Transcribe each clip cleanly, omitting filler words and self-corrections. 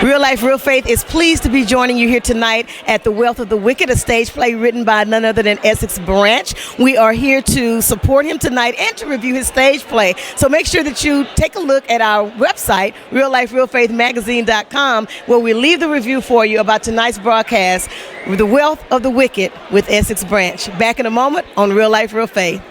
Real Life, Real Faith is pleased to be joining you here tonight at The Wealth of the Wicked, a stage play written by none other than Essex Branch. We are here to support him tonight and to review his stage play. So make sure that you take a look at our website, realliferealfaithmagazine.com, where we leave the review for you about tonight's broadcast, The Wealth of the Wicked with Essex Branch. Back in a moment on Real Life, Real Faith.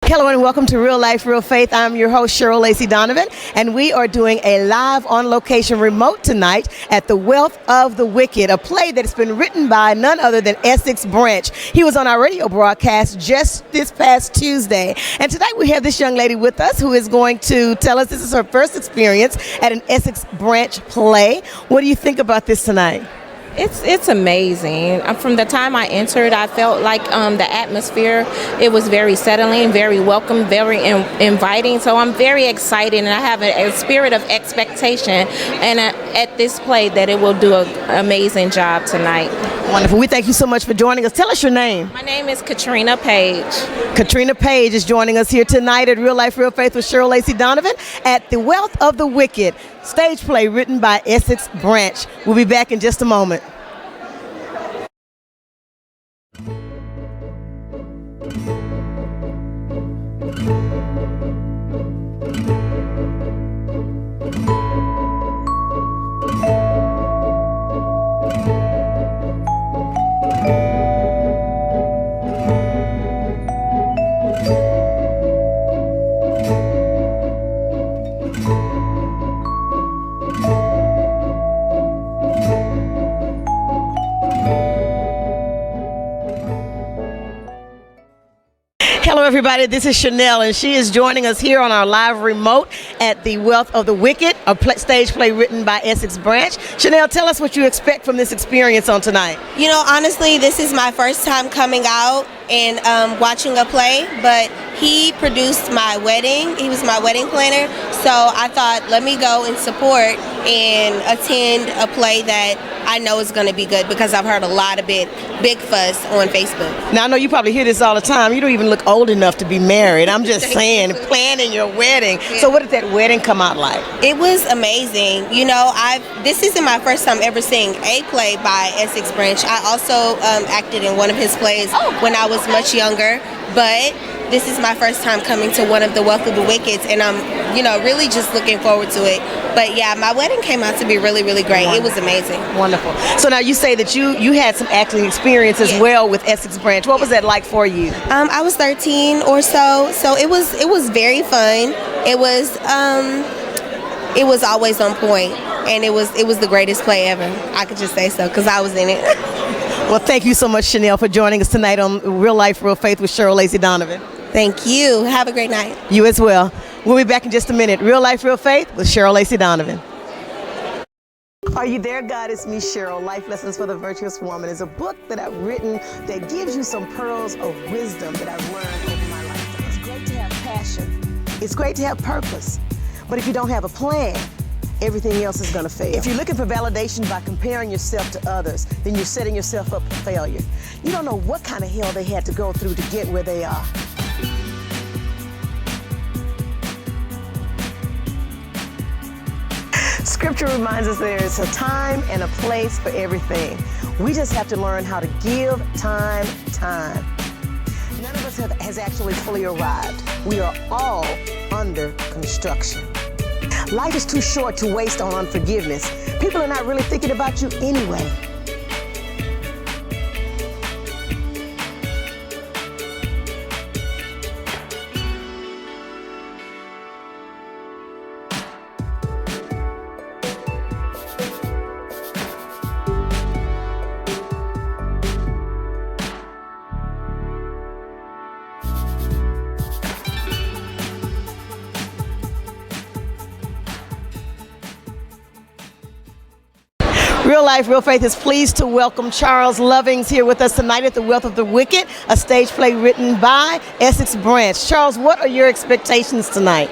Hello and welcome to Real Life, Real Faith. I'm your host, Cheryl, Lacey, Donovan, and we are doing a live on-location remote tonight at The Wealth of the Wicked, a play that's been written by none other than Essex Branch. He was on our radio broadcast just this past Tuesday. And tonight we have this young lady with us who is going to tell us this is her first experience at an Essex Branch play. What do you think about this tonight? It's amazing. From the time I entered, I felt like the atmosphere, it was very settling, very welcome, very inviting. So I'm very excited, and I have a spirit of expectation and at this play that it will do an amazing job tonight. Wonderful. We thank you so much for joining us. Tell us your name. My name is Katrina Page. Katrina Page is joining us here tonight at Real Life, Real Faith with Cheryl, Lacey, Donovan at The Wealth of the Wicked, stage play written by Essex Branch. We'll be back in just a moment. Hello, everybody. This is Chanel, and she is joining us here on our live remote at The Wealth of the Wicked, a stage play written by Essex Branch. Chanel, tell us what you expect from this experience on tonight. You know, honestly, this is my first time coming out and watching a play, but he produced my wedding. He was my wedding planner, so I thought, let me go and support and attend a play that I know is going to be good because I've heard a lot of big fuss on Facebook. Now, I know you probably hear this all the time. You don't even look old enough to be married. I'm just saying, planning your wedding. Yeah. So what did that wedding come out like? It was amazing. You know, this isn't my first time ever seeing a play by Essex Branch. I also acted in one of his plays when I was much younger, but this is my first time coming to one of the Wealth of the Wickeds, and I'm, really just looking forward to it. But yeah, my wedding came out to be really, really great. Wonderful. It was amazing. Wonderful. So now you say that you had some acting experience as well with Essex Branch. What was that like for you? I was 13 or so it was very fun. It was always on point, and it was the greatest play ever. I could just say so because I was in it. Well, thank you so much, Chanel, for joining us tonight on Real Life, Real Faith with Cheryl, Lacey, Donovan. Thank you. Have a great night. You as well. We'll be back in just a minute. Real Life, Real Faith with Cheryl, Lacey, Donovan. Are you there, God? It's me, Cheryl. Life Lessons for the Virtuous Woman is a book that I've written that gives you some pearls of wisdom that I've learned over my lifetime. It's great to have passion. It's great to have purpose. But if you don't have a plan, everything else is going to fail. If you're looking for validation by comparing yourself to others, then you're setting yourself up for failure. You don't know what kind of hell they had to go through to get where they are. Scripture reminds us there is a time and a place for everything. We just have to learn how to give time. None of us has actually fully arrived. We are all under construction. Life is too short to waste on unforgiveness. People are not really thinking about you anyway. Real Life, Real Faith is pleased to welcome Charles Lovings here with us tonight at The Wealth of the Wicked, a stage play written by Essex Branch. Charles, what are your expectations tonight?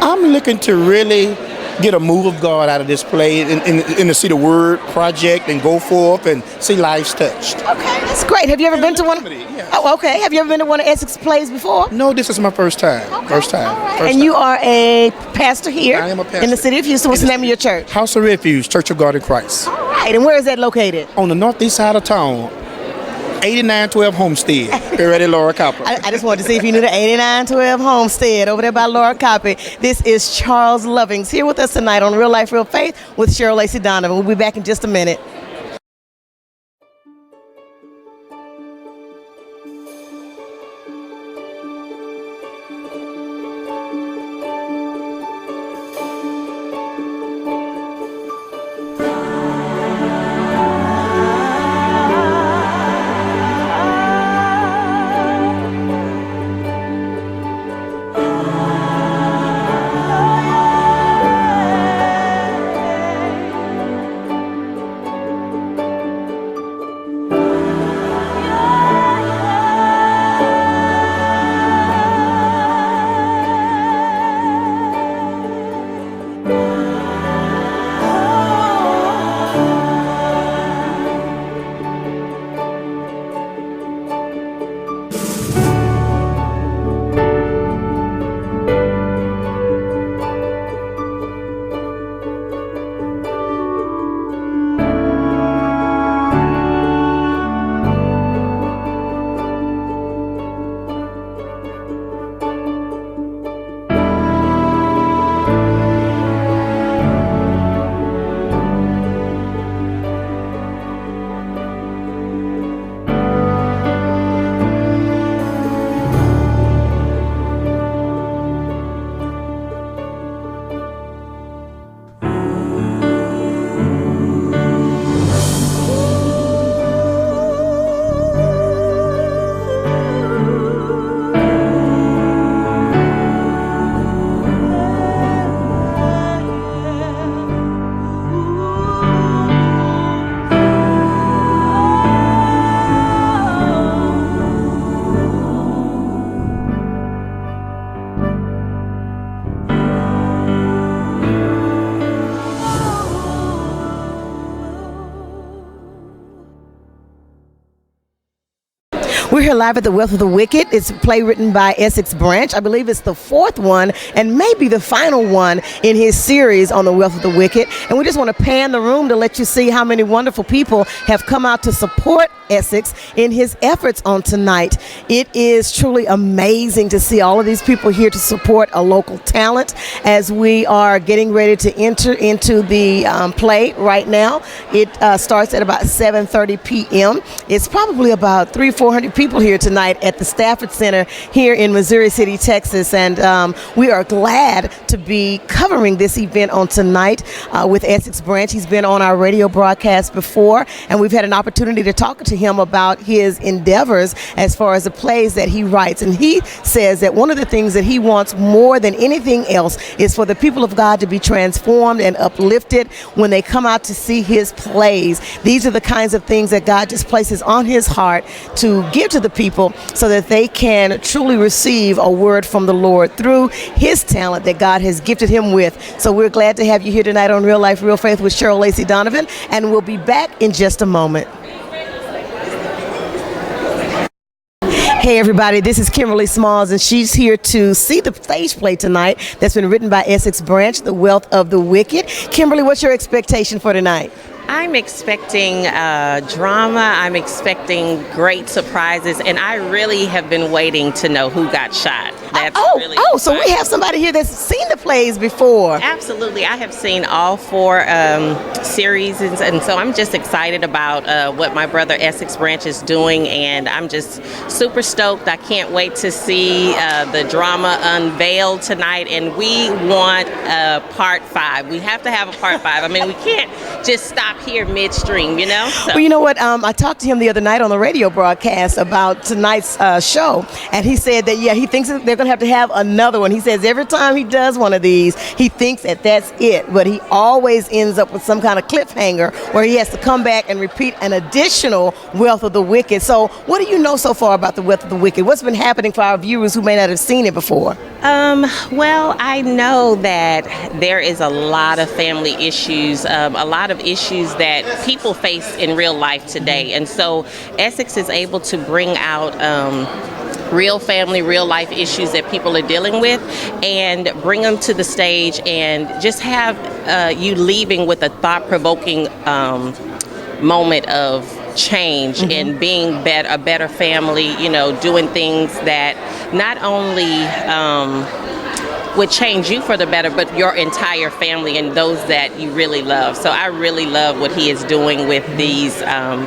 I'm looking to really get a move of God out of this play and to see the Word project and go forth and see lives touched. Okay, that's great. Have you ever been to one? Yes. Oh, okay. Have you ever been to one of Essex plays before? No, this is my first time. Okay. First time. All right. First And time. you are a pastor here I am a pastor. in the city of Houston. What's the name of your church? House of Refuge, Church of God in Christ. All right. And where is that located? On the northeast side of town, 8912 Homestead. Get ready, Laura Copper. I just wanted to see if you knew the 8912 Homestead over there by Laura Copy. This is Charles Lovings here with us tonight on Real Life, Real Faith with Cheryl, Lacey, Donovan. We'll be back in just a minute. We're here live at The Wealth of the Wicked. It's a play written by Essex Branch. I believe it's the fourth one and maybe the final one in his series on The Wealth of the Wicked. And we just want to pan the room to let you see how many wonderful people have come out to support Essex in his efforts on tonight. It is truly amazing to see all of these people here to support a local talent as we are getting ready to enter into the play right now. It starts at about 7:30 p.m. It's probably about 300-400 people here tonight at the Stafford Center here in Missouri City, Texas, and we are glad to be covering this event on tonight with Essex Branch. He's been on our radio broadcast before, and we've had an opportunity to talk to him about his endeavors as far as the plays that he writes. And he says that one of the things that he wants more than anything else is for the people of God to be transformed and uplifted when they come out to see his plays. These are the kinds of things that God just places on his heart to give to the people so that they can truly receive a word from the Lord through his talent that God has gifted him with. So we're glad to have you here tonight on Real Life, Real Faith with Cheryl, Lacey, Donovan, and we'll be back in just a moment. Hey everybody, this is Kimberly Smalls, and she's here to see the stage play tonight that's been written by Essex Branch, The Wealth of the Wicked. Kimberly, what's your expectation for tonight? I'm expecting drama. I'm expecting great surprises, and I really have been waiting to know who got shot. That's really so we have somebody here that's seen the plays before. Absolutely. I have seen all four series, and so I'm just excited about what my brother Essex Branch is doing, and I'm just super stoked. I can't wait to see the drama unveiled tonight, and we want part 5. We have to have a part 5. I mean, we can't just stop here midstream, you know? So. Well, you know what? I talked to him the other night on the radio broadcast about tonight's show, and he said that, he thinks that they're going to have another one. He says every time he does one of these, he thinks that that's it, but he always ends up with some kind of cliffhanger where he has to come back and repeat an additional Wealth of the Wicked. So what do you know so far about the Wealth of the Wicked? What's been happening for our viewers who may not have seen it before? Well, I know that there is a lot of family issues, a lot of issues that people face in real life today. And so Essex is able to bring out real family, real life issues that people are dealing with and bring them to the stage and just have you leaving with a thought-provoking moment of change and being a better family, doing things that not only would change you for the better, but your entire family and those that you really love. So I really love what he is doing with these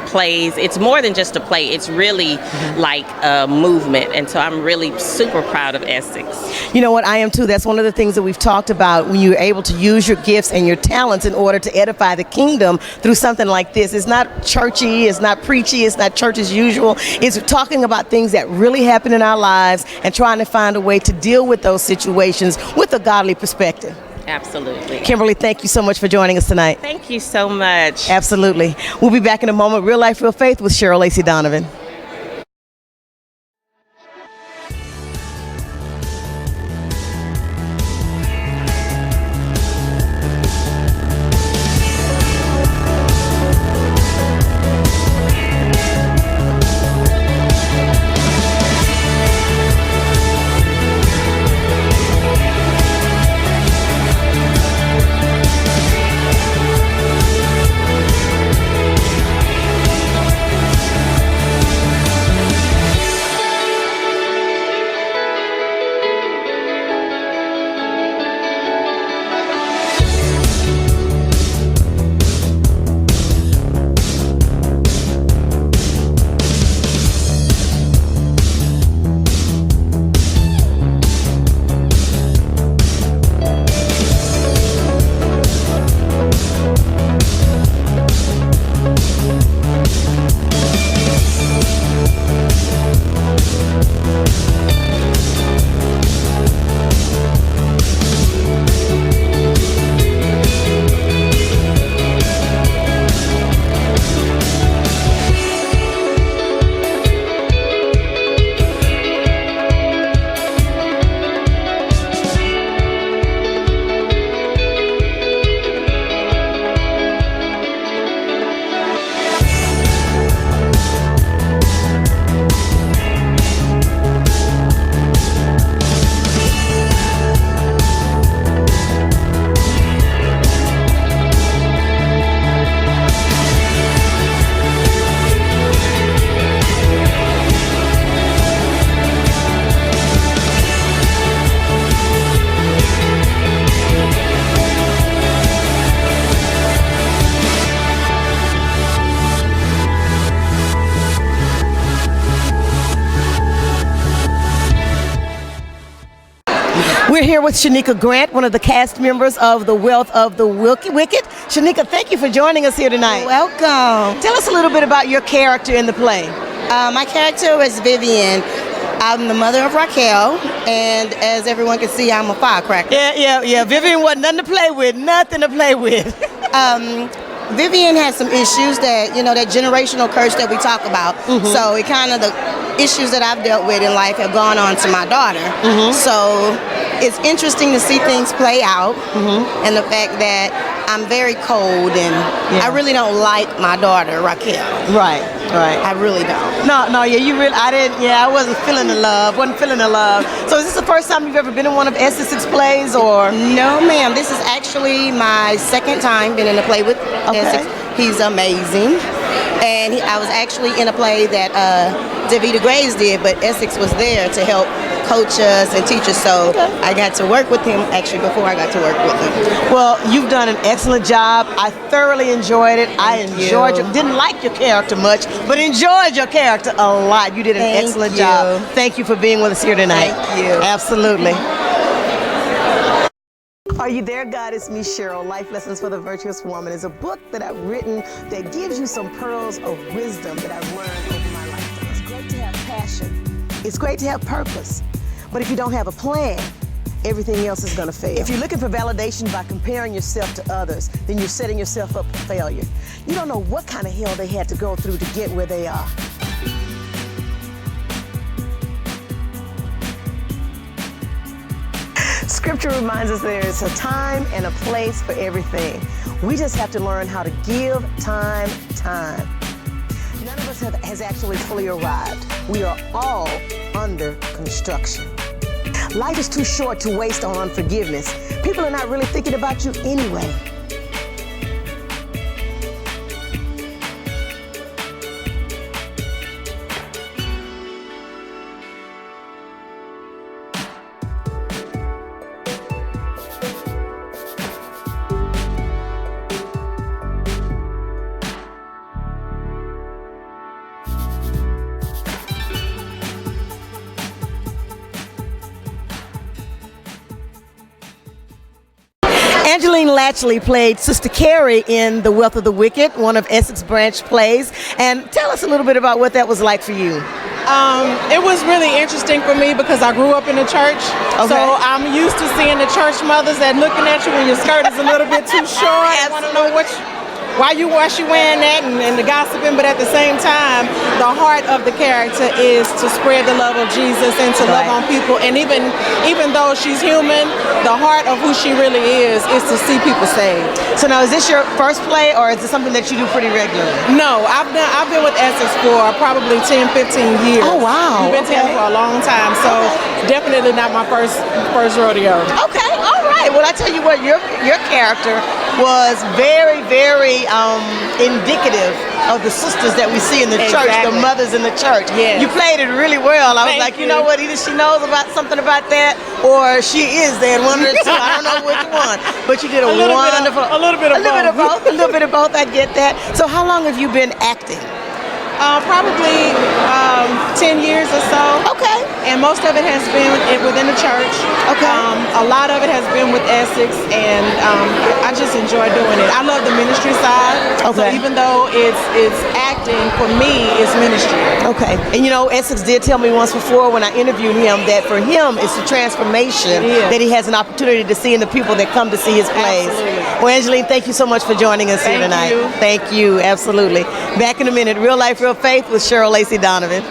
plays. It's more than just a play. It's really like a movement. And so I'm really super proud of Essex. You know what, I am too. That's one of the things that we've talked about when you're able to use your gifts and your talents in order to edify the kingdom through something like this. It's not churchy, it's not preachy, it's not church as usual. It's talking about things that really happen in our lives and trying to find a way to deal with those situations with a godly perspective. Absolutely. Kimberly, thank you so much for joining us tonight. Thank you so much. Absolutely. We'll be back in a moment. Real Life, Real Faith with Cheryl, Lacey, Donovan. We're here with Shanika Grant, one of the cast members of The Wealth of the Wicked. Shanika, thank you for joining us here tonight. Welcome. Tell us a little bit about your character in the play. My character was Vivian. I'm the mother of Raquel, and as everyone can see, I'm a firecracker. Yeah. Vivian wasn't nothing to play with. Vivian has some issues that, that generational curse that we talk about. So it kind of, the issues that I've dealt with in life have gone on to my daughter. So it's interesting to see things play out, and the fact that I'm very cold and I really don't like my daughter, Raquel. Right. I really don't. I wasn't feeling the love. So is this the first time you've ever been in one of Essex's plays, or? No, ma'am. This is actually my second time being in a play with Essex. He's amazing. And I was actually in a play that Davita Graves did, but Essex was there to help coach us and teach us. So I got to work with him actually before I got to work with him. Well, you've done an excellent job. I thoroughly enjoyed it. Didn't like your character much, but enjoyed your character a lot. You did an excellent job. Thank you for being with us here tonight. Thank you. Absolutely. Are You There, God? It's me, Cheryl. Life Lessons for the Virtuous Woman is a book that I've written that gives you some pearls of wisdom that I've learned over my lifetime. It's great to have passion. It's great to have purpose. But if you don't have a plan, everything else is going to fail. If you're looking for validation by comparing yourself to others, then you're setting yourself up for failure. You don't know what kind of hell they had to go through to get where they are. Scripture reminds us there is a time and a place for everything. We just have to learn how to give time. None of us has actually fully arrived. We are all under construction. Life is too short to waste on unforgiveness. People are not really thinking about you anyway. Angeline Latchley played Sister Carrie in The Wealth of the Wicked, one of Essex branch plays. And tell us a little bit about what that was like for you. It was really interesting for me because I grew up in the church. Okay. So I'm used to seeing the church mothers that looking at you when your skirt is a little bit too short. I want to know why you wearing that and the gossiping, but at the same time, the heart of the character is to spread the love of Jesus and to love on people. And even though she's human, the heart of who she really is to see people saved. So now, is this your first play, or is it something that you do pretty regularly? No, I've been with Essex for probably 10, 15 years. Oh, wow. We've been together for a long time, so definitely not my first rodeo. Okay, all right. Well, I tell you what, your character was very, very indicative of the sisters that we see in the church, the mothers in the church. Yes. You played it really well. I was Thank you know what, either she knows about something about that, or she is that one of the two. I don't know which one. But you did a little bit of both. A little bit of both, I get that. So how long have you been acting? Probably 10 years or so. Okay. And most of it has been within the church. Okay. A lot of it has been with Essex, and I just enjoy doing it. I love the ministry side. Okay. So even though it's acting, for me, it's ministry. Okay. And you know, Essex did tell me once before when I interviewed him that for him it's the transformation that he has an opportunity to see in the people that come to see his plays. Absolutely. Well, Angeline, thank you so much for joining us here tonight. Thank you. Thank you. Absolutely. Back in a minute. Real Life, Real Faith with Cheryl, Lacey, Donovan.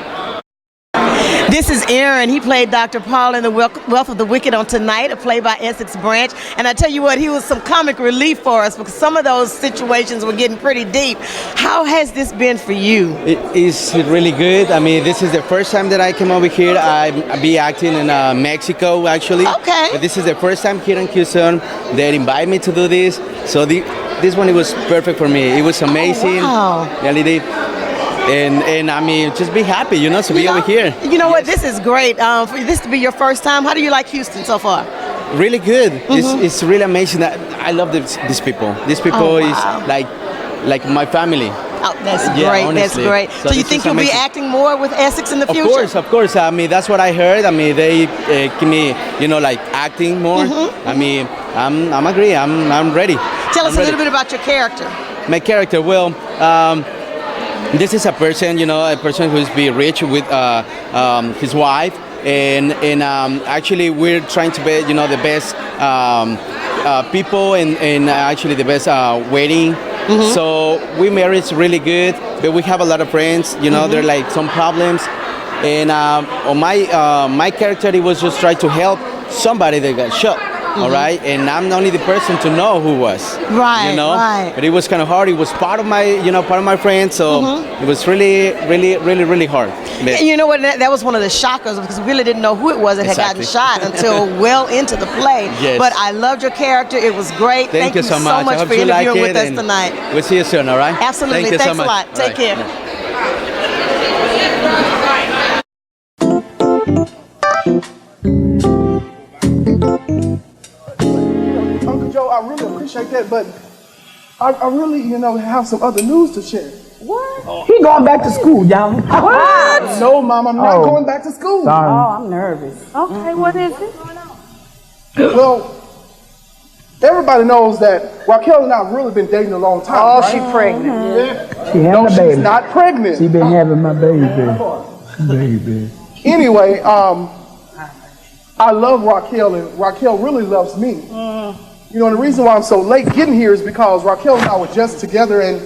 This is Aaron. He played Dr. Paul in The Wealth of the Wicked on Tonight, a play by Essex Branch. And I tell you what, he was some comic relief for us because some of those situations were getting pretty deep. How has this been for you? It is really good. I mean, this is the first time that I came over here. I'll be acting in Mexico, actually. Okay. But this is the first time here in Houston. They invited me to do this. So this one, it was perfect for me. It was amazing. Oh, wow. Reality. And I mean, just be happy, to be over here. You know what? This is great. For this to be your first time, how do you like Houston so far? Really good. It's really amazing. I love these people. These people is like my family. Oh, that's Yeah, great. honestly. That's great. So you this think is you'll be amazing. acting more with Essex in the future? Of course. I mean, that's what I heard. I mean, they give me, like acting more. I mean, I'm agree. I'm ready. Tell us a little bit about your character. My character, well, this is a person, a person who's be rich with his wife, and actually we're trying to be, the best people and actually the best wedding. So we married really good, but we have a lot of friends. There are like some problems, and on my character, it was just try to help somebody that got shot. All right, and I'm only the person to know who was. Right, right. But it was kind of hard. It was part of my friends, so it was really, really, really, really hard. But And you know what? That was one of the shockers because we really didn't know who it was that had gotten shot until well into the play. Yes. But I loved your character. It was great. Thank you so much. I hope for you like interviewing it, with us and tonight. We'll see you soon. All right. Absolutely. Thank you Thanks so much. a lot. All Take right. care. Yeah. Uncle Joe, I really appreciate that, but I really, have some other news to share. What? He going back to school, y'all. What? No, Mom, I'm not going back to school. Sorry. Oh, I'm nervous. Okay, what is it? Well, everybody knows that Raquel and I have really been dating a long time. Oh, right? she pregnant. Yeah. She having a baby. She's not pregnant. She been having my baby. Baby. Anyway, I love Raquel, and Raquel really loves me. You know, the reason why I'm so late getting here is because Raquel and I were just together, and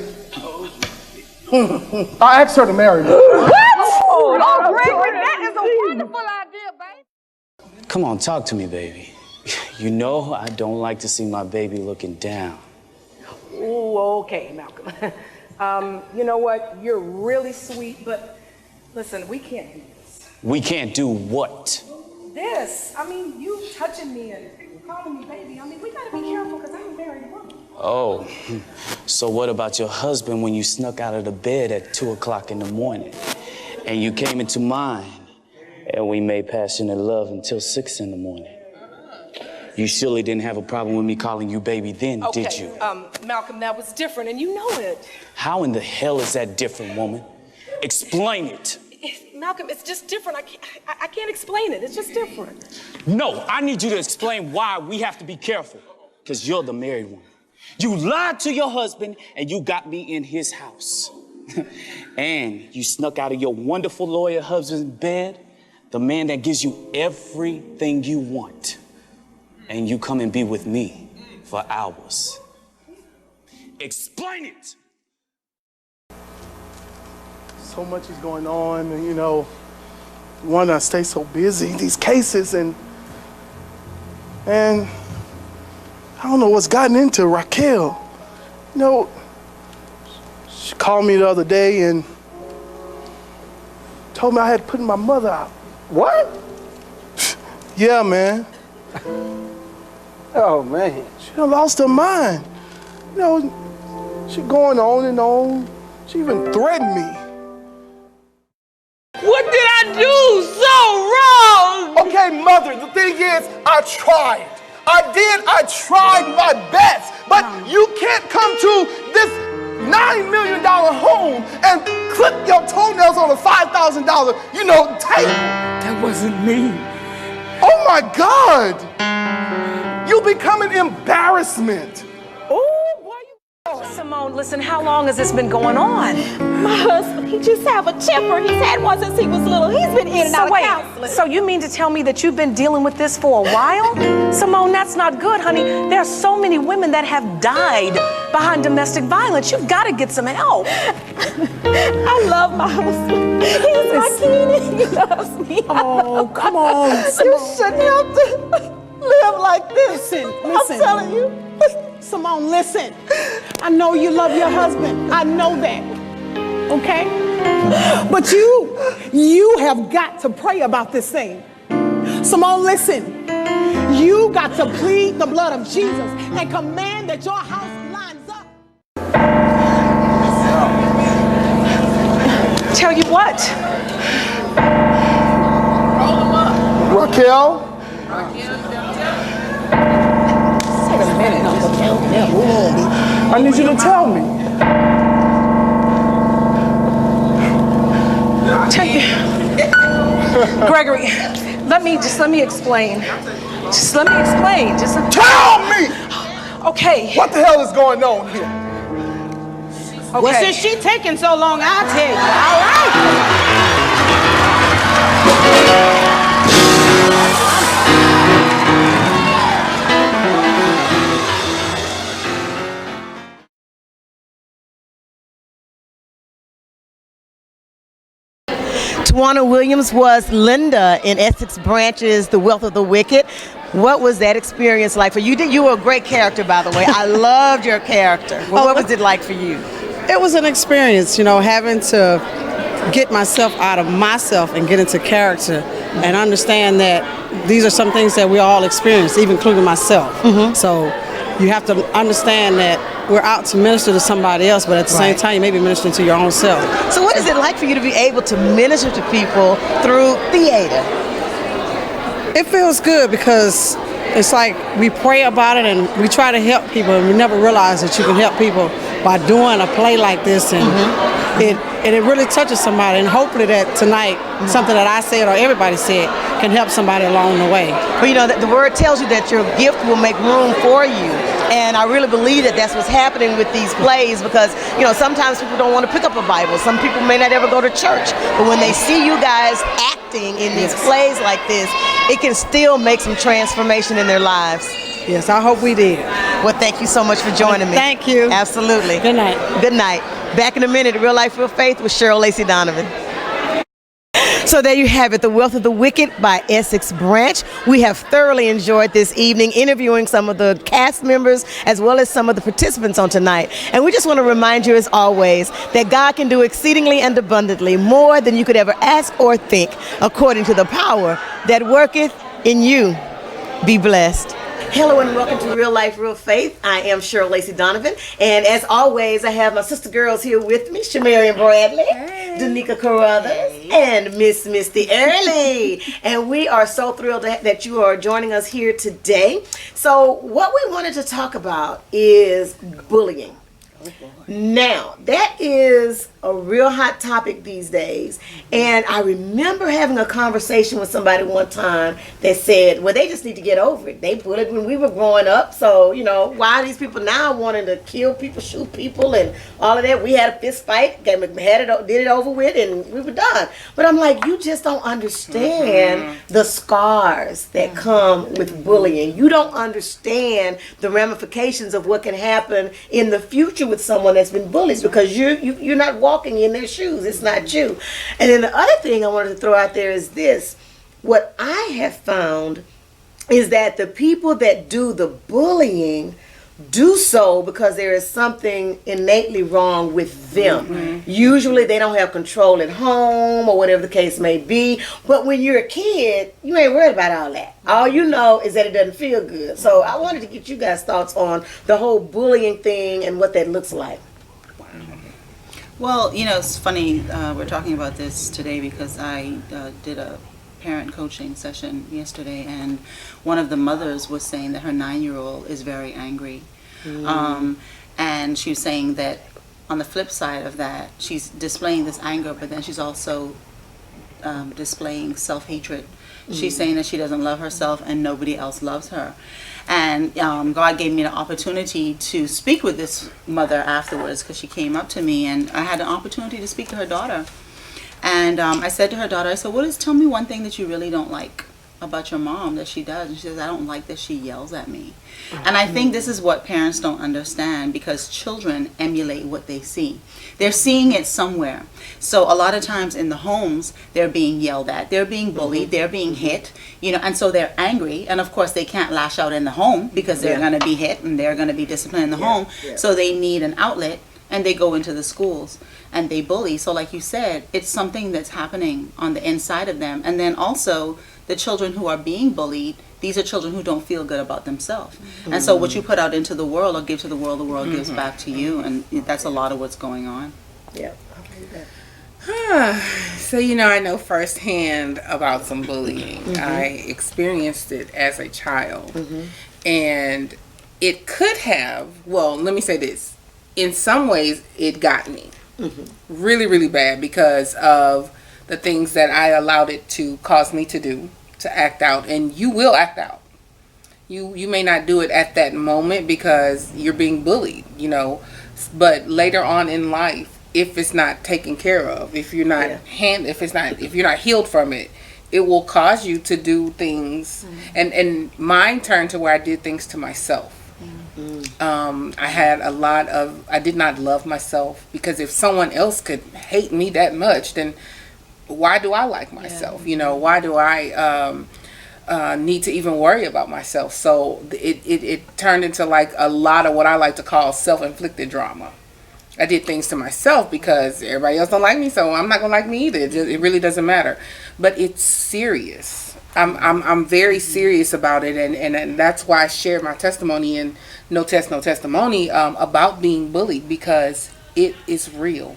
I asked her to marry me. What? Oh, Gregory, that is a wonderful idea, babe. Come on, talk to me, baby. You know I don't like to see my baby looking down. Oh, okay, Malcolm. You know what? You're really sweet, but listen, we can't do this. We can't do what? This. I mean, you touching me and calling me baby. I mean, we gotta be careful because I'm a married woman. Oh, so what about your husband when you snuck out of the bed at 2 o'clock in the morning and you came into mine and we made passionate love until 6 in the morning? You surely didn't have a problem with me calling you baby then, did you? Malcolm, that was different and you know it. How in the hell is that different, woman? Explain it. Malcolm, it's just different. I can't explain it. It's just different. No, I need you to explain why we have to be careful, because you're the married one. You lied to your husband and you got me in his house. And you snuck out of your wonderful lawyer husband's bed, the man that gives you everything you want. And you come and be with me for hours. Explain it! So much is going on, and you know, one, I stay so busy, these cases, and I don't know what's gotten into Raquel. You know, she called me the other day and told me I had put my mother out. What? Yeah, man. Oh, man. She done lost her mind. You know, she going on and on. She even threatened me. What did I do so wrong? Okay, mother, the thing is, I tried. I tried my best. But you can't come to this $9 million home and clip your toenails on a $5,000, you know, tape. That wasn't me. Oh my God. You become an embarrassment. Simone, listen, how long has this been going on? My husband, he just have a temper. He's had one since he was little. He's been in and out of counseling. So you mean to tell me that you've been dealing with this for a while? Simone, that's not good, honey. There are so many women that have died behind domestic violence. You've got to get some help. I love my husband. He's my king. He loves me. Oh, come on. You shouldn't have to live like this. Listen. I'm telling you. Simone, listen. I know you love your husband. I know that. Okay? But you have got to pray about this thing. Simone, listen. You got to plead the blood of Jesus and command that your house lines up. Tell you what. Raquel? I need you to tell me. Gregory, let me explain. Just let me explain. Tell me! Okay. What the hell is going on here? Okay. Well, since she taking so long, I'll tell you. All right. Tawana Williams was Linda in Essex Branch's The Wealth of the Wicked. What was that experience like for you? You were a great character, by the way. I loved your character. Well, what was it like for you? It was an experience, you know, having to get myself out of myself and get into character and understand that these are some things that we all experience, even including myself. So you have to understand that we're out to minister to somebody else, but at the same time, you may be ministering to your own self. So what is it like for you to be able to minister to people through theater? It feels good because it's like we pray about it and we try to help people, and we never realize that you can help people by doing a play like this, and it really touches somebody, and hopefully that tonight, something that I said or everybody said can help somebody along the way. Well, you know, the word tells you that your gift will make room for you. And I really believe that that's what's happening with these plays because, you know, sometimes people don't want to pick up a Bible. Some people may not ever go to church. But when they see you guys acting in these plays like this, it can still make some transformation in their lives. Yes, I hope we did. Well, thank you so much for joining me. Thank you. Absolutely. Good night. Good night. Back in a minute, Real Life, Real Faith with Cheryl Lacey Donovan. So there you have it, The Wealth of the Wicked by Essex Branch. We have thoroughly enjoyed this evening interviewing some of the cast members as well as some of the participants on tonight. And we just want to remind you as always that God can do exceedingly and abundantly more than you could ever ask or think according to the power that worketh in you. Be blessed. Hello and welcome to Real Life, Real Faith. I am Cheryl Lacey Donovan, and as always, I have my sister girls here with me, Shamarian Bradley, Danica Carruthers, and Miss Misty Early. And we are so thrilled that you are joining us here today. So what we wanted to talk about is bullying. Now, that is a real hot topic these days. And I remember having a conversation with somebody one time that said, well, they just need to get over it. They bullied when we were growing up. So, you know, why are these people now wanting to kill people, shoot people, and all of that? We had a fist fight, did it over with, and we were done. But I'm like, you just don't understand the scars that come with bullying. You don't understand the ramifications of what can happen in the future with someone that's been bullied because you're not walking in their shoes. It's not you. And then the other thing I wanted to throw out there is this. What I have found is that the people that do the bullying do so because there is something innately wrong with them. Usually they don't have control at home or whatever the case may be. But when you're a kid, you ain't worried about all that. All you know is that it doesn't feel good. So I wanted to get you guys' thoughts on the whole bullying thing and what that looks like. Well, you know, it's funny, we're talking about this today because I did a parent coaching session yesterday, and one of the mothers was saying that her 9-year-old is very angry. And she was saying that on the flip side of that, she's displaying this anger, but then she's also displaying self-hatred. She's saying that she doesn't love herself and nobody else loves her. And God gave me the opportunity to speak with this mother afterwards because she came up to me and I had an opportunity to speak to her daughter. And I said to her daughter, I said, tell me one thing that you really don't like about your mom that she does. And she says, I don't like that she yells at me. And I think this is what parents don't understand because children emulate what they see. They're seeing it somewhere. So a lot of times in the homes, they're being yelled at, they're being bullied, they're being hit, you know, and so they're angry. And of course they can't lash out in the home because they're going to be hit and they're going to be disciplined in the home. So they need an outlet and they go into the schools and they bully. So like you said, it's something that's happening on the inside of them. And then also the children who are being bullied, these are children who don't feel good about themselves. And so what you put out into the world or give to the world gives back to you. And that's a lot of what's going on. Yeah. So, you know, I know firsthand about some bullying. I experienced it as a child. And it could have, well, let me say this. In some ways, it got me really, really bad because of the things that I allowed it to cause me to do, to act out. And you will act out. You may not do it at that moment because you're being bullied, you know. But later on in life, if it's not taken care of, if you're not if you're not healed from it, it will cause you to do things. And mine turned to where I did things to myself. I had I did not love myself because if someone else could hate me that much, then why do I like myself? You know, why do I need to even worry about myself? So it turned into like a lot of what I like to call self-inflicted drama. I did things to myself because everybody else don't like me, so I'm not gonna like me either. It really doesn't matter. But it's serious. I'm very serious about it, and that's why I shared my testimony in No Test, No Testimony about being bullied, because it is real.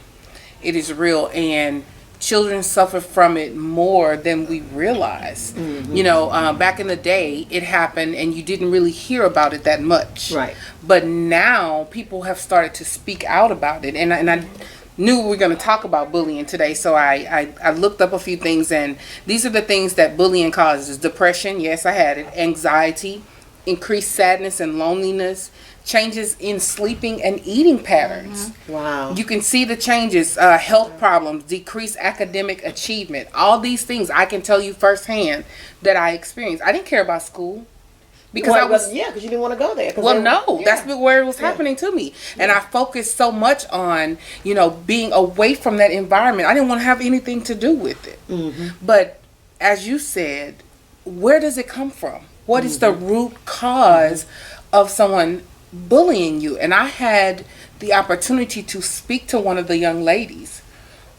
It is real, and children suffer from it more than we realize. You know, back in the day, it happened and you didn't really hear about it that much. Right. But now people have started to speak out about it, and I knew we were going to talk about bullying today, so I looked up a few things, and these are the things that bullying causes. Depression, yes, I had it. Anxiety, increased sadness and loneliness, changes in sleeping and eating patterns. Wow. You can see the changes, health problems, decreased academic achievement, all these things I can tell you firsthand that I experienced. I didn't care about school. Because I was, because you didn't want to go there. Well, that's where it was happening to me. And I focused so much on, being away from that environment. I didn't want to have anything to do with it. But as you said, where does it come from? What is the root cause of someone bullying you? And I had the opportunity to speak to one of the young ladies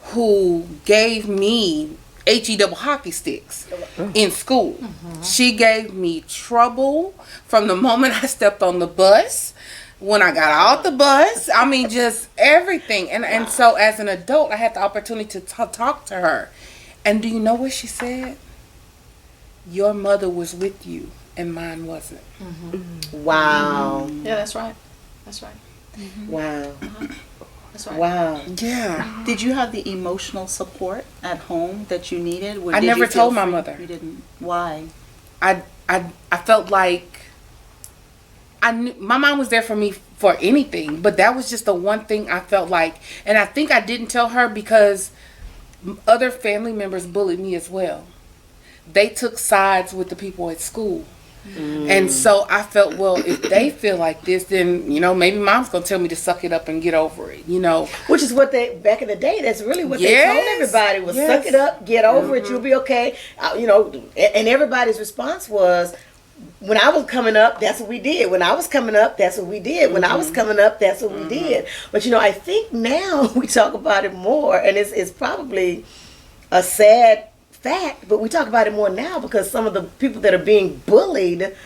who gave me HE double hockey sticks in school. She gave me trouble from the moment I stepped on the bus, when I got out the bus. I mean, just everything. And so as an adult, I had the opportunity to talk to her. And do you know what she said? Your mother was with you and mine wasn't. Wow. Yeah, that's right. That's right. Wow. That's right. Wow. Yeah. Did you have the emotional support at home that you needed? I never told my mother. You didn't. Why? I felt like I knew my mom was there for me for anything, but that was just the one thing I felt like, and I think I didn't tell her because other family members bullied me as well. They took sides with the people at school. And so I felt, well, if they feel like this, then, maybe mom's going to tell me to suck it up and get over it, Which is what back in the day, that's really what they told everybody was suck it up, get over it, you'll be okay. And everybody's response was, when I was coming up, that's what we did. When I was coming up, that's what we did. When I was coming up, that's what we did. But, I think now we talk about it more, and it's probably a sad fact, but we talk about it more now because some of the people that are being bullied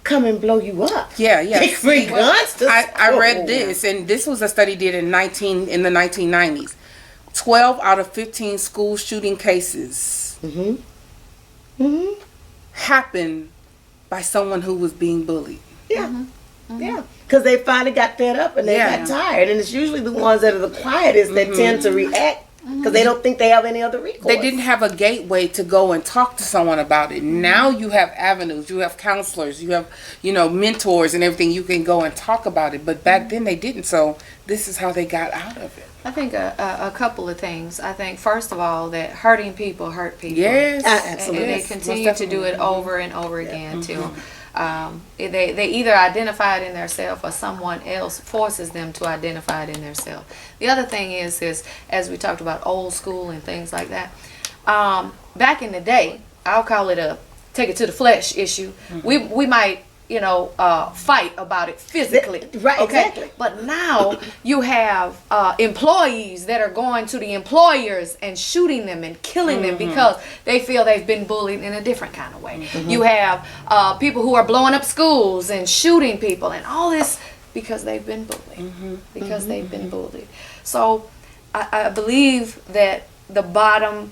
come and blow you up. Yeah. They bring guns to I read this, and this was a study did in the 1990s. 12 out of 15 school shooting cases happened by someone who was being bullied. Yeah. Yeah, because they finally got fed up and they got tired, and it's usually the ones that are the quietest that tend to react because they don't think they have any other recourse. They didn't have a gateway to go and talk to someone about it. Now you have avenues, you have counselors, you have, mentors and everything. You can go and talk about it. But back then they didn't. So this is how they got out of it. I think a couple of things. I think, first of all, that hurting people hurt people. Yes. Absolutely. And they continue to do it over and over again, too. They either identify it in themselves or someone else forces them to identify it in themselves. The other thing is as we talked about old school and things like that, back in the day, I'll call it a take it to the flesh issue. We might fight about it physically. Right, exactly. But now you have employees that are going to the employers and shooting them and killing them because they feel they've been bullied in a different kind of way. You have people who are blowing up schools and shooting people and all this because they've been bullied. They've been bullied. So I believe that the bottom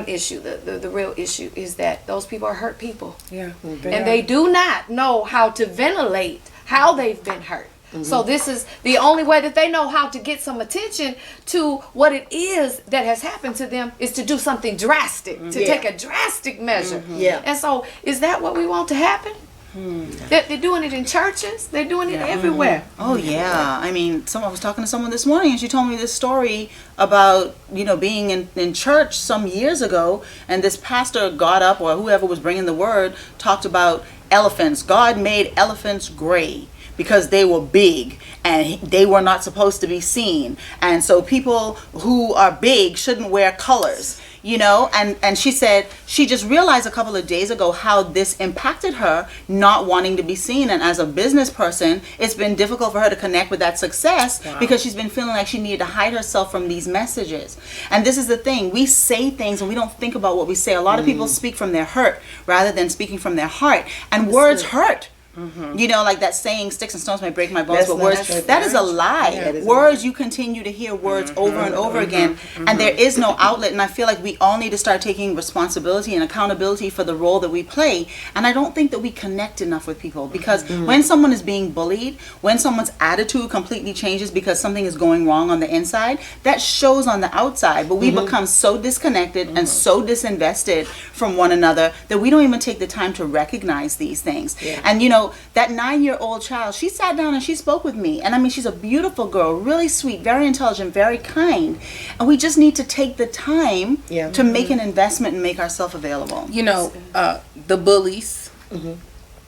issue, the real issue is that those people are hurt people. Yeah. And they do not know how to ventilate how they've been hurt. So this is the only way that they know how to get some attention to what it is that has happened to them is to do something drastic, to take a drastic measure. And so is that what we want to happen? They're doing it in churches. They're doing it everywhere. Oh yeah. I mean, I was talking to someone this morning, and she told me this story about being in church some years ago, and this pastor got up, or whoever was bringing the word, talked about elephants. God made elephants gray because they were big and they were not supposed to be seen, and so people who are big shouldn't wear colors. And she said she just realized a couple of days ago how this impacted her not wanting to be seen. And as a business person, it's been difficult for her to connect with that success because she's been feeling like she needed to hide herself from these messages. And this is the thing. We say things and we don't think about what we say. A lot of people speak from their hurt rather than speaking from their heart. And words hurt. You know, like that saying, sticks and stones may break my bones, That's but not words, actually that is a lie. Yeah, that is a Words, you continue to hear words over and over again, and there is no outlet. And I feel like we all need to start taking responsibility and accountability for the role that we play. And I don't think that we connect enough with people, because when someone is being bullied, when someone's attitude completely changes because something is going wrong on the inside, that shows on the outside. But we become so disconnected and so disinvested from one another that we don't even take the time to recognize these things. And you know, that 9-year-old child, she sat down and she spoke with me, and I mean, she's a beautiful girl, really sweet, very intelligent, very kind, and we just need to take the time to make an investment and make ourselves available. You know, the bullies,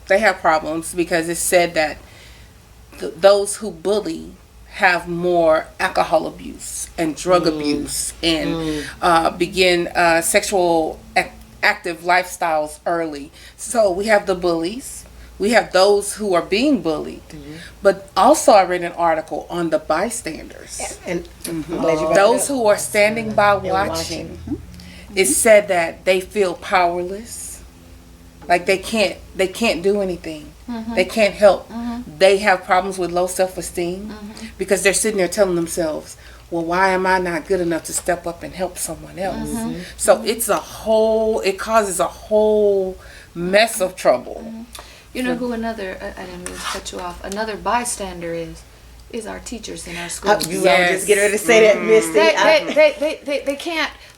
they have problems because it's said that those who bully have more alcohol abuse and drug abuse and begin sexual active lifestyles early. So we have the bullies, we have those who are being bullied, but also I read an article on the bystanders, and those who are standing by watching. It said that they feel powerless, like they can't do anything. They can't help. They have problems with low self-esteem because they're sitting there telling themselves, well, why am I not good enough to step up and help someone else? So it causes a whole mess of trouble. You know who another, I didn't mean to cut you off, another bystander is our teachers in our schools. You just get ready to say that, Misty.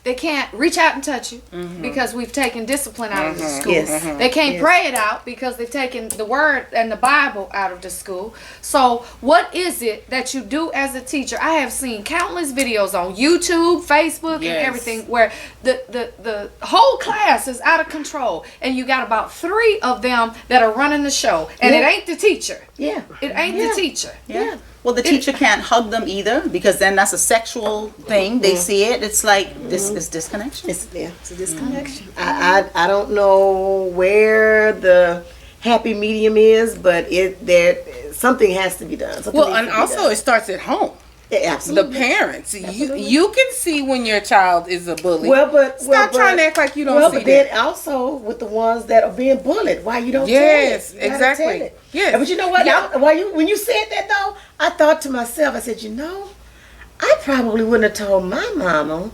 They can't reach out and touch you because we've taken discipline out of the school. Yes. They can't pray it out because they've taken the word and the Bible out of the school. So what is it that you do as a teacher? I have seen countless videos on YouTube, Facebook, and everything where the whole class is out of control, and you got about 3 of them that are running the show, and it ain't the teacher. It ain't the teacher. Well, the teacher can't hug them either, because then that's a sexual thing. They see it. It's like this is disconnection. It's a disconnection. I don't know where the happy medium is, but something has to be done. Well, and also it starts at home. Yeah, absolutely. The parents, you can see when your child is a bully. Stop trying to act like you don't see but then also with the ones that are being bullied, why you don't tell it? You exactly. tell it. Yes, but you know what? When you said that though, I thought to myself, I said, I probably wouldn't have told my mama,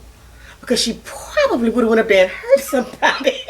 because she probably would have went up there and hurt somebody.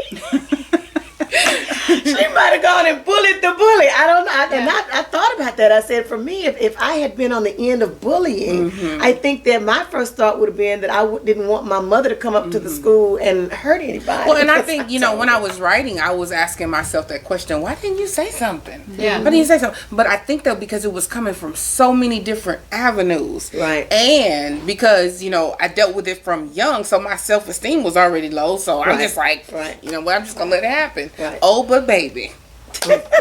She might have gone and bullied the bully. I don't know. And I thought about that. I said, for me, if I had been on the end of bullying, I think that my first thought would have been that I didn't want my mother to come up to the school and hurt anybody. Well, and I think, when I was writing, I was asking myself that question, why didn't you say something? Yeah. Why didn't you say something? But I think that because it was coming from so many different avenues. Right. And because, I dealt with it from young, so my self-esteem was already low. So I'm just like, I'm just going to let it happen. Right. Oh, but baby,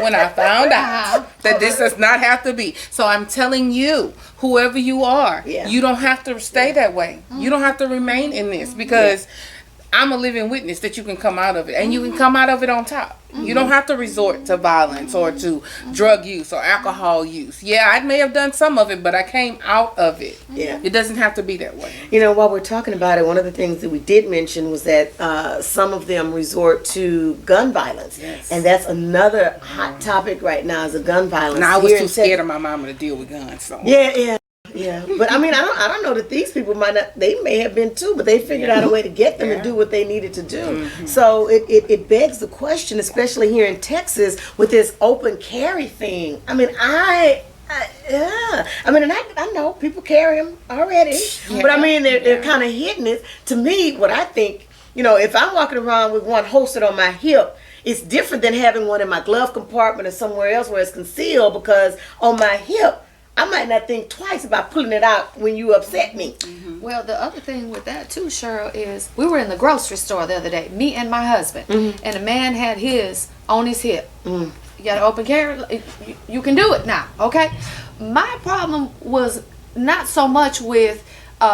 when I found out that this does not have to be. So I'm telling you, whoever you are, you don't have to stay that way. You don't have to remain in this, because I'm a living witness that you can come out of it, and you can come out of it on top. You don't have to resort to violence or to drug use or alcohol use. Yeah, I may have done some of it, but I came out of it. Yeah. It doesn't have to be that way. While we're talking about it, one of the things that we did mention was that some of them resort to gun violence. Yes. And that's another hot topic right now, is a gun violence. And I was too scared of my mama to deal with guns. So. Yeah, but I mean, I don't know that these people they may have been too, but they figured out a way to get them to do what they needed to do. So it begs the question, especially here in Texas with this open carry thing. I mean, I know people carry them already, but I mean, they're kind of hitting it. To me, what I think, if I'm walking around with one holstered on my hip, it's different than having one in my glove compartment or somewhere else where it's concealed, because on my hip, I might not think twice about pulling it out when you upset me. Well, the other thing with that too, Cheryl, is we were in the grocery store the other day, me and my husband, and a man had his on his hip. You got an open carry, you can do it now, okay? My problem was not so much with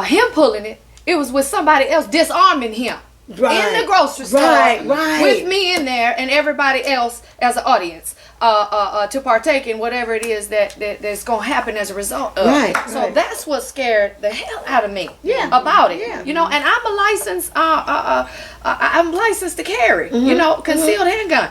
him pulling it, it was with somebody else disarming him. In the grocery store, with me in there and everybody else as an audience. To partake in whatever it is that's going to happen as a result of. So that's what scared the hell out of me about it. And I'm licensed. I'm licensed to carry. Concealed handgun.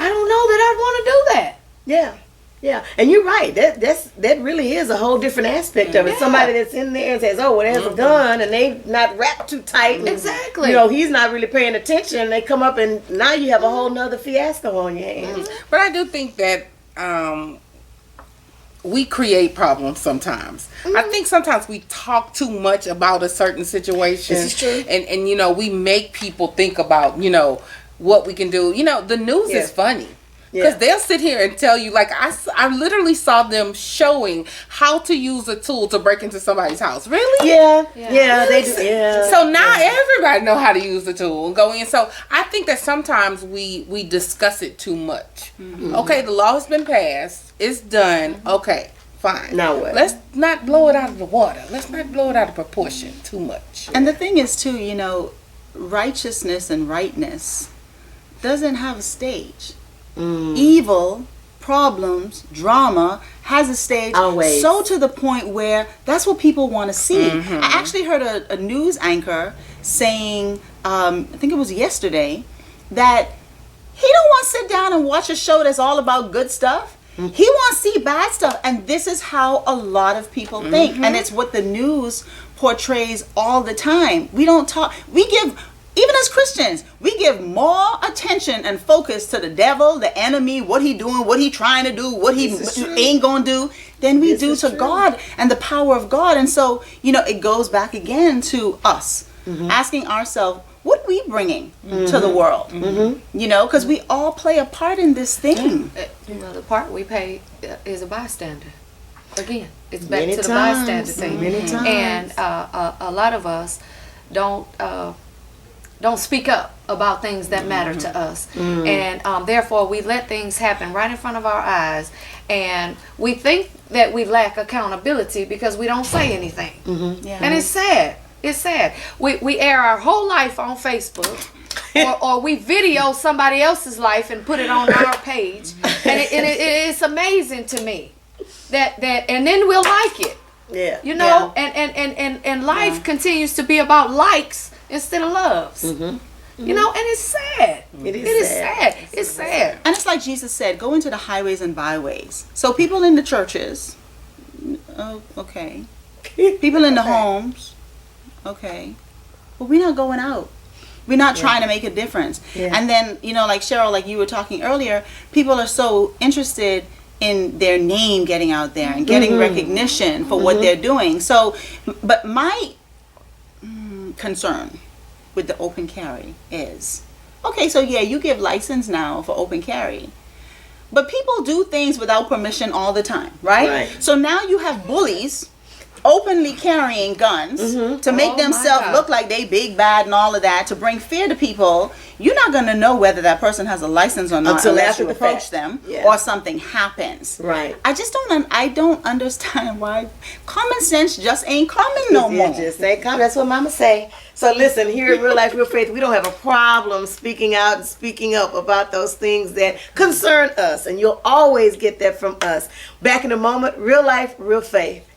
I don't know that I'd want to do that. Yeah. Yeah, and you're right. That really is a whole different aspect of it. Yeah. Somebody that's in there and says, "Oh, well, there's a gun," and they not wrapped too tight. And, Exactly. You know, he's not really paying attention. And they come up, and now you have a whole nother fiasco on your hands. But I do think that we create problems sometimes. I think sometimes we talk too much about a certain situation. This is true. And you know, we make people think about, you know, what we can do. You know, the news is funny. Because they'll sit here and tell you, like, I literally saw them showing how to use a tool to break into somebody's house. Really? Yeah, they do. Yeah. So now everybody know how to use the tool and go in. So I think that sometimes we discuss it too much. Okay, the law has been passed. It's done. Okay, fine. Now what? Let's not blow it out of the water. Let's not blow it out of proportion too much. And the thing is, too, you know, righteousness and rightness doesn't have a stage. Evil, problems, drama has a stage. Always. So to the point where that's what people want to see. I actually heard a news anchor saying, I think it was yesterday, that he don't want to sit down and watch a show that's all about good stuff. He wants to see bad stuff. And this is how a lot of people think. And it's what the news portrays all the time. We don't talk. We give... Even as Christians, we give more attention and focus to the devil, the enemy, what he doing, what he trying to do, what he ain't gonna do, than we do to God and the power of God. And so, you know, it goes back again to us, asking ourselves, what are we bringing to the world? You know, because we all play a part in this thing. You know, the part we play is a bystander. Again, it's back Many to the times. bystander thing. Many times. And a lot of us don't speak up about things that matter to us. And therefore we let things happen right in front of our eyes, and we think that we lack accountability because we don't say anything. And it's sad. It's sad. We air our whole life on Facebook, or we video somebody else's life and put it on our page, and it's amazing to me that and then we'll like it. You know, and life continues to be about likes instead of loves. You know, and it's sad. It is sad. It's sad. And it's like Jesus said, go into the highways and byways. So people in the churches, okay. People in the homes, okay. But we're not going out. We're not trying to make a difference. And then, you know, like Cheryl, like you were talking earlier, people are so interested in their name getting out there and getting recognition for what they're doing. So, but my concern with the open carry is, okay, so yeah, you give license now for open carry, but people do things without permission all the time, right? So now you have bullies openly carrying guns to make themselves look like they big bad and all of that, to bring fear to people. You're not going to know whether that person has a license or not until unless after you the approach fact. them or something happens. I just don't understand why common sense just ain't common no more. Just ain't common. That's what Mama say. So listen, here at Real Life, Real Faith, we don't have a problem speaking out and speaking up about those things that concern us, and you'll always get that from us. Back in a moment, Real Life, Real Faith.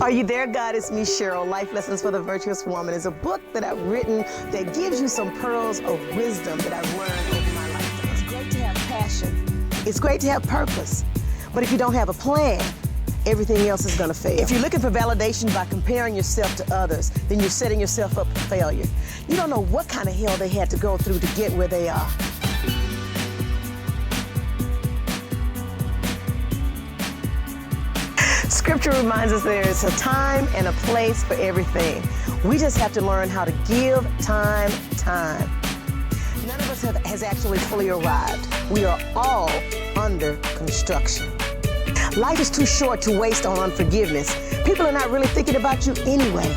Are you there, God? It's me, Cheryl. Life Lessons for the Virtuous Woman is a book that I've written that gives you some pearls of wisdom that I've learned over my lifetime. It's great to have passion. It's great to have purpose. But if you don't have a plan, everything else is gonna fail. If you're looking for validation by comparing yourself to others, then you're setting yourself up for failure. You don't know what kind of hell they had to go through to get where they are. Scripture reminds us there is a time and a place for everything. We just have to learn how to give time. None of us has actually fully arrived. We are all under construction. Life is too short to waste on unforgiveness. People are not really thinking about you anyway.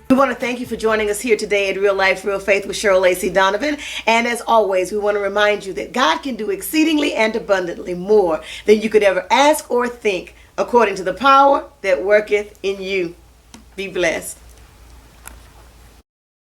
We want to thank you for joining us here today at Real Life, Real Faith with Cheryl, Lacey, Donovan. And as always, we want to remind you that God can do exceedingly and abundantly more than you could ever ask or think, according to the power that worketh in you. Be blessed.